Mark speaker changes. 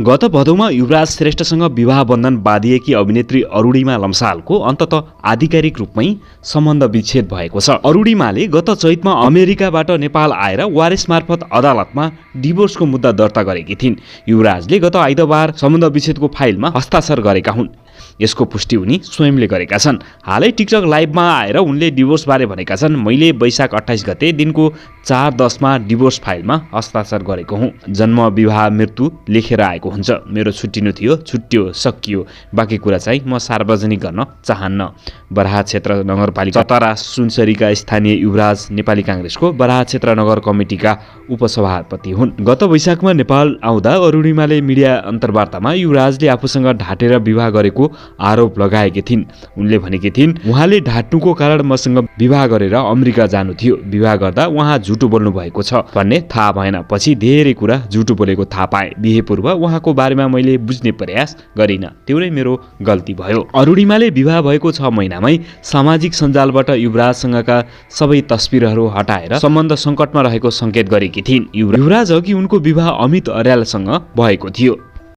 Speaker 1: गत भदौमा युवराज श्रेष्ठसँग विवाह बन्धन बाँधिएकी अभिनेत्री अरुणिमा लम्सालको अन्तत आधिकारिक रूपमै सम्बन्ध विच्छेद भएको छ। अरुणिमाले गत चैतमा अमेरिकाबाट नेपाल आएर वारिस मार्फत अदालतमा डिभोर्सको मुद्दा दर्ता गरेकी थिइन्। युवराजले गत आइतबार सम्बन्ध विच्छेदको फाइलमा हस्ताक्षर गरेका हुन्। यसको पुष्टि उनी स्वयंले गरेका छन्। हालै टिकटक लाइभमा आएर उनले डिभोर्सबारे भनेका छन्, मैले वैशाख 28 गते दिनको 4:10 डिभोर्स फाइलमा हस्ताक्षर गरेको हुँ। जन्म, विवाह, मृत्यु लेखेर आएको हुन्छ। मेरो छुट्टिनु थियो, छुट्टियो, सकियो। बाँकी कुरा चाहिँ म सार्वजनिक गर्न चाहन्न। बराहा क्षेत्र नगरपालिका चतरा सुनसरीका स्थानीय युवराज नेपाली काङ्ग्रेसको बराहा क्षेत्र नगर कमिटीका उपसभापति हुन्। गत वैशाखमा नेपाल आउँदा अरुणिमाले मिडिया अन्तर्वार्तामा युवराजले आफूसँग ढाँटेर विवाह गरेको आरोप लगाएकी थिइन्। उनले भनेकी थिइन्, उहाँले ढाँट्नुको कारण मसँग विवाह गरेर अमेरिका जानु थियो। विवाह गर्दा उहाँ झुटो बोल्नु भएको छ भन्ने थाहा भएन। पछि धेरै कुरा झुटो बोलेको थाहा पाएँ। बिहे पूर्व उहाँको बारेमा मैले बुझ्ने प्रयास गरिनँ। त्यो नै मेरो गल्ती भयो। अरुणिमाले विवाह भएको 6 महिनामै सामाजिक सञ्जालबाट युवराजसँगका सबै तस्बिरहरू हटाएर सम्बन्ध सङ्कटमा रहेको सङ्केत गरेकी थिइन्। युवराज अघि उनको विवाह अमित अर्यालसँग भएको थियो।